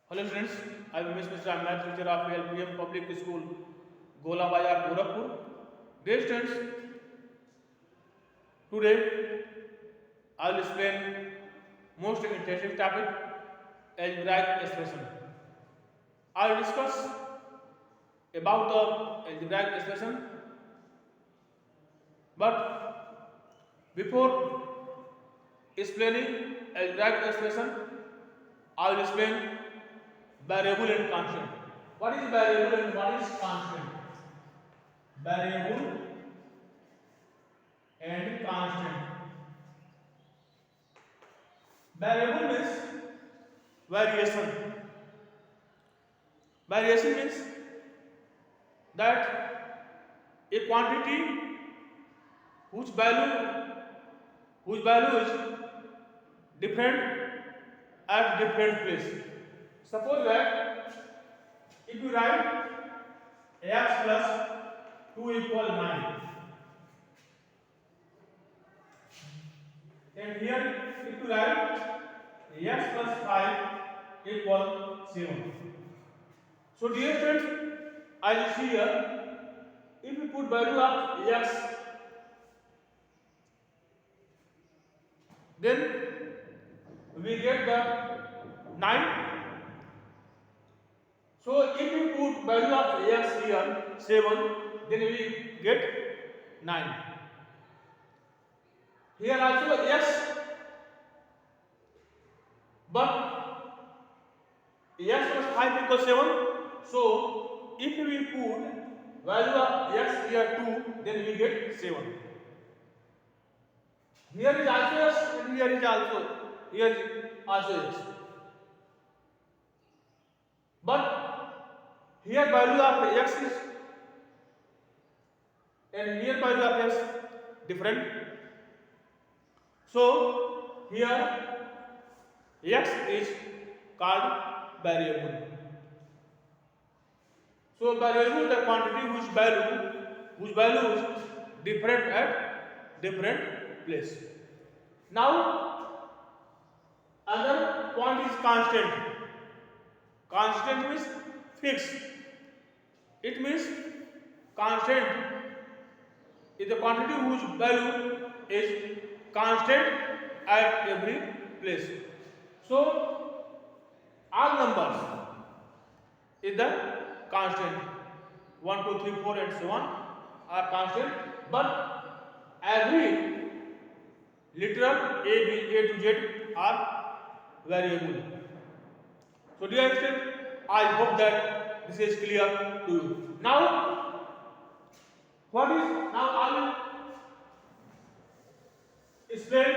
Hello students, I am Mr. I'm math teacher of LPM Public School, Gola Bazar, Gorakhpur. Dear students, today I will explain most interesting topic algebraic expression. I will discuss about the algebraic expression, but before explaining algebraic expression, I will explain variable and constant. What is variable and what is constant? Variable and constant. Variable means variation. Variation means that a quantity whose value is different at different place. Suppose that if you write x plus 2 equal 9, and here if you write x plus 5 equal 7. So dear friends, as you see here, if you put value of x, then we get the 9. So if you put value of x here 7, then we get 9. Here also x, but x plus 5 equals 7. So if we put value of x here 2, then we get 7. Here is also x and here is also x. But here value of x is and here value of x different. So here x is called variable. So variable the quantity whose value is different at different place. Now other point is constant. Constant means fixed. It means constant is the quantity whose value is constant at every place. So all numbers is the constant. 1, 2, 3, 4 and so on are constant, but every literal A to Z are variable. So dear students, I hope that this is clear to you. Now, I will explain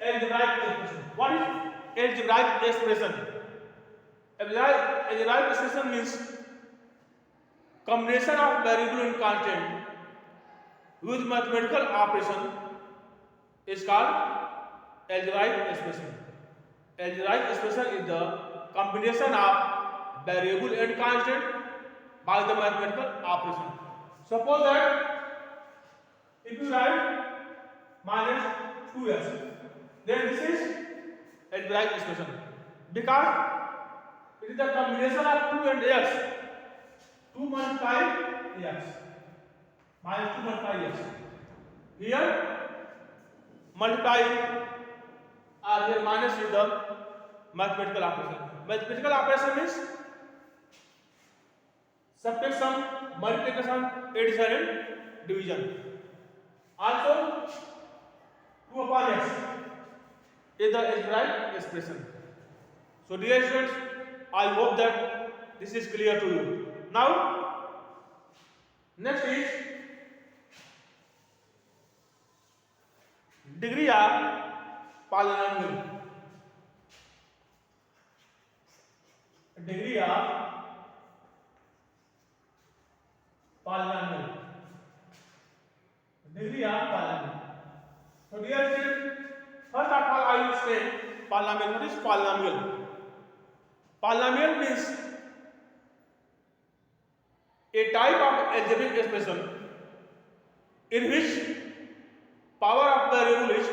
algebraic expression. What is algebraic expression? Algebraic expression means combination of variable and constant with mathematical operation is called algebraic expression. Algebraic expression is the combination of variable and constant by the mathematical operation. Suppose that if you write minus 2x, then this is algebraic expression because it is the combination of 2 and x. 2 multiply x minus 2 multiply x. Here multiply or here minus is the mathematical operation. Mathematical operation means subtraction, multiplication, addition and division. Also 2 upon x is the algebraic expression. So dear students, I hope that this is clear to you. Now next is degree of polynomial. Degree of polynomial. Degree of polynomial. So dear students, first of all I will explain polynomial. What is polynomial? Polynomial means a type of algebraic expression in which power of variable is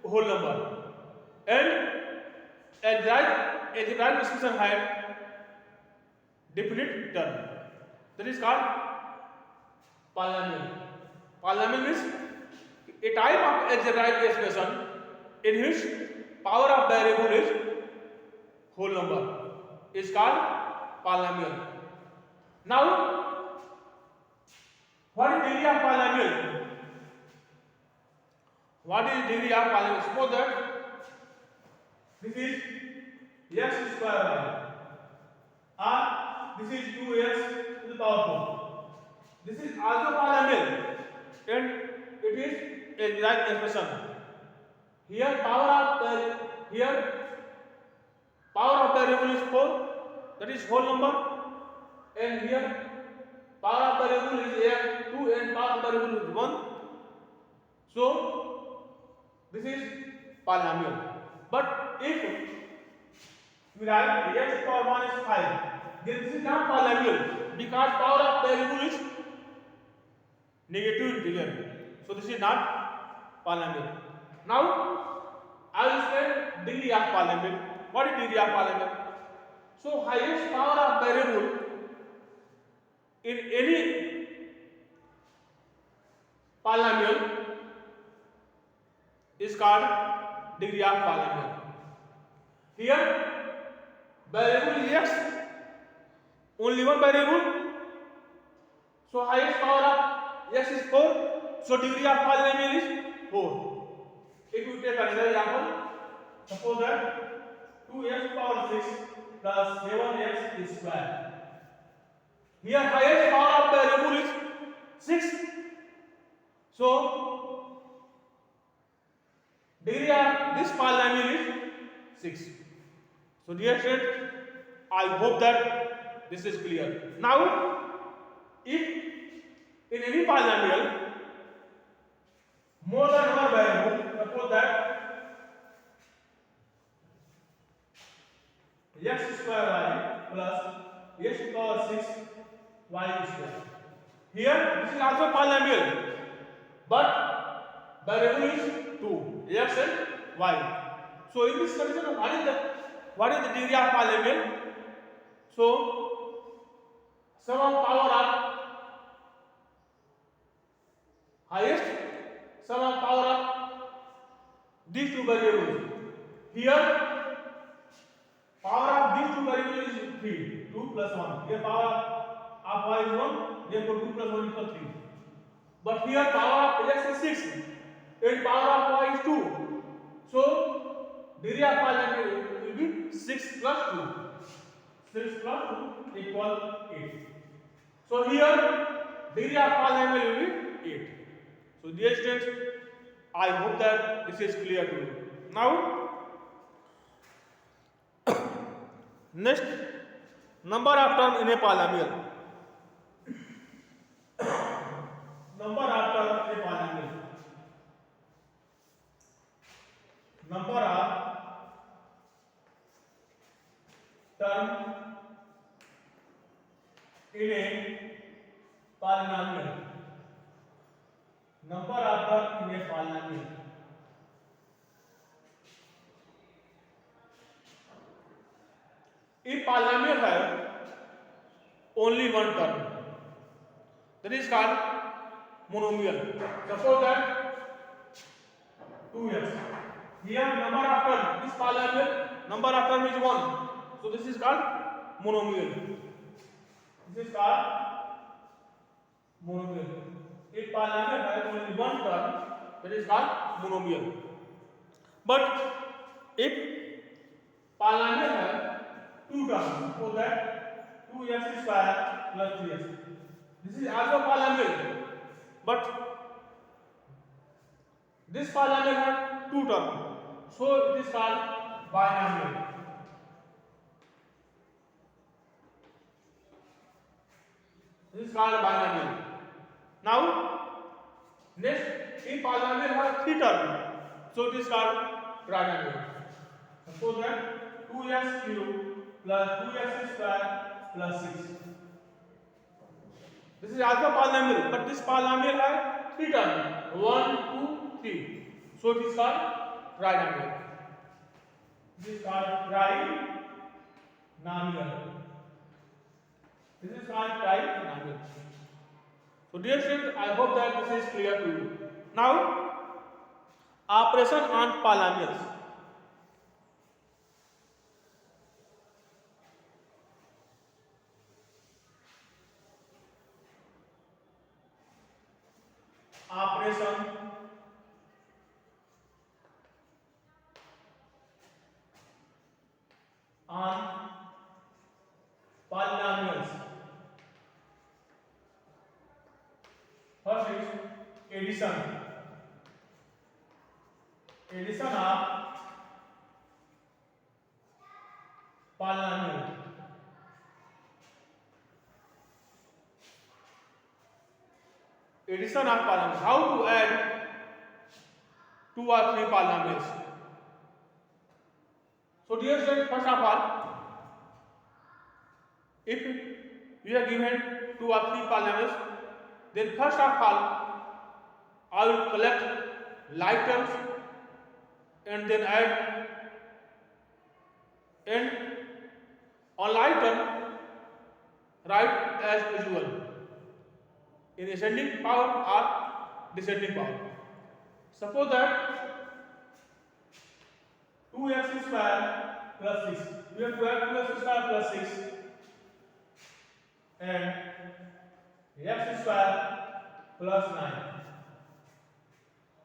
whole number and algebraic algebraic expression had definite term. That is called polynomial. Polynomial means a type of algebraic expression in which power of variable is whole number is called polynomial. Now, what is degree of polynomial? What is degree of polynomial? Suppose that this is x square y, or this is 2x to the power 4. This is also polynomial, and it is a direct expression. Here power of variable is 4, that is whole number, and here power of variable is 2 and power of variable is 1. So this is polynomial. But if we write x power 1 is 5, then this is not polynomial because power of variable is negative integer. So this is not polynomial. Now I will explain degree of polynomial. What is degree of polynomial? So highest power of variable in any polynomial is called degree of polynomial. Here variable is x, only one variable, so highest power of x is 4, so degree of polynomial is 4. If you take another example, suppose that 2x power 6 plus 7x is square. Here highest power of variable is 6, so degree of this polynomial is 6. So dear students, I hope that this is clear. Now, if in any polynomial more than one variable, suppose that x square y plus x power 6 y square. Here this is also polynomial, but variable is 2, x and y. So in this condition, what is the degree of polynomial? So sum of power of highest sum of power of these two variables. Here power of these two variables is 3, 2 plus 1. Here power of y is 1, therefore 2 plus 1 equals 3. But here power of x is 6 and power of y is 2. So degree of polynomial will be 6 plus 2. 6 plus 2 equals 8. So here degree of polynomial will be 8. So dear students, I hope that this is clear to you. Now next, number of term in a polynomial. Number of term in a polynomial. Number of term in a polynomial. Number of term in a polynomial. If polynomial have only one term, that is called monomial. Suppose that 2x. Here number of term, this polynomial number of term is 1. So this is called monomial. This is called monomial. If polynomial has only one term, that is called monomial. But if polynomial has two terms, so that 2x square plus 3x. This is also polynomial, but this polynomial has two terms, so it is called binomial. This is called binomial. Now, next, if polynomial has three terms, so it is called trinomial. Suppose that 2x cubed plus 2x square plus 6. This is also polynomial, but this polynomial has three terms, 1, 2, 3. So it is called trinomial. This is called trinomial. Nominal. This is called trinomial. So dear students, I hope that this is clear to you. Now, operation on polynomials. Operation on polynomials. First is addition. Addition of polynomial. Addition of polynomials. How to add two or three polynomials? So dear students, first of all, if we are given two or three polynomials, then first of all I will collect like terms and then add, and on like term write as usual in ascending power or descending power. Suppose that 2x square plus 6. We have to add 2x square plus 6 and x square plus 9.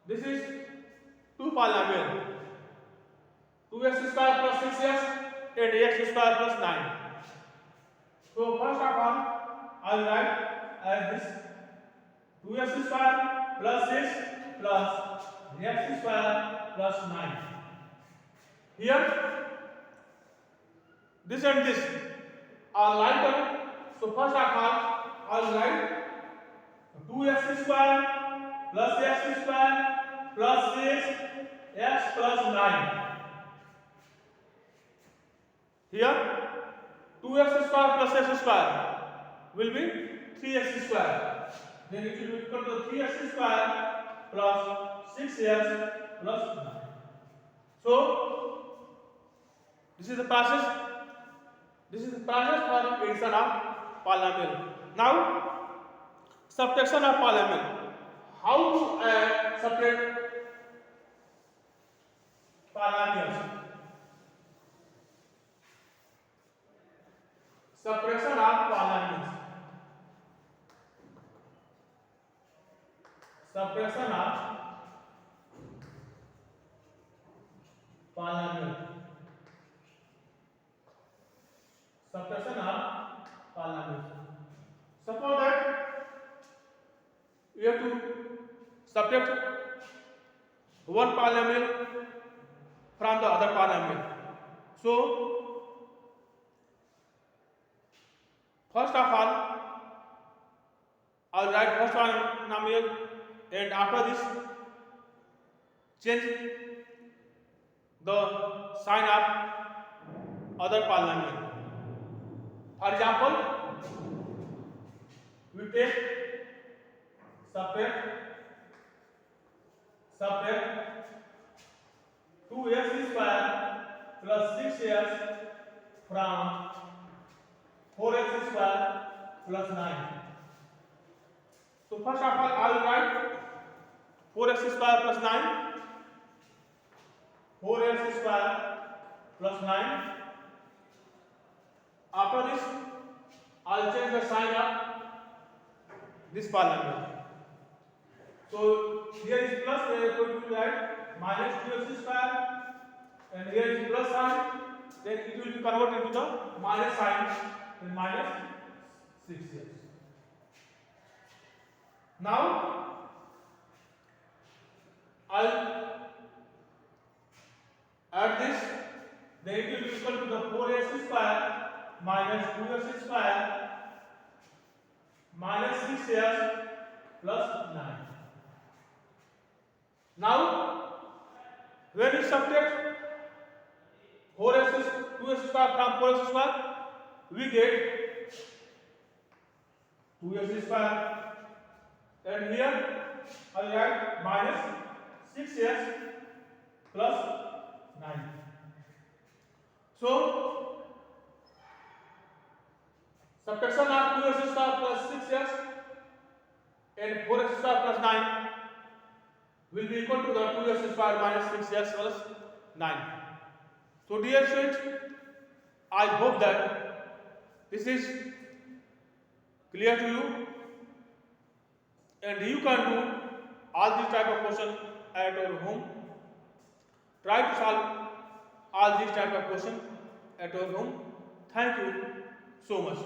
This is two polynomial. 2x square plus 6x and x square plus 9. So first of all, I will write as this 2x square plus 6 plus x square plus 9. Here, this and this are like term. So first of all, I will write 2x square plus x square plus 6 x plus 9. Here 2x square plus x square will be 3x square. Then it will be equal to 3x square plus 6x plus 9. So this is the process. This is the process for addition of polynomial. Now subtraction of polynomial. How to add separate polynomials? Subtraction of polynomials. Subtraction of polynomial. Subtraction of polynomials. Suppose that we have to subtract one polynomial from the other polynomial. So first of all, I will write first polynomial and after this change the sign of other polynomial. For example, we take subtract 2x square plus 6x from 4x square plus 9. So first of all, I will write 4x square plus 9. 4x square plus 9. After this, I will change the sign of this polynomial. So here is plus, we will write minus 2x square, and here is plus sign. Then it will be converted into the minus sign, then minus 6x. Now I'll add this, then it will be equal to the 4x square minus 2x square minus 6x plus 9. Now when you subtract 2x square from 4x square, we get 2x square, and here I will add minus 6x plus 9. So Subtraction of 2x square plus 6x and 4x square plus 9 will be equal to the 2x square minus 6x plus 9. So dear students, I hope that this is clear to you and you can do all these type of questions at your home. Try to solve all these type of questions at your home. Thank you so much.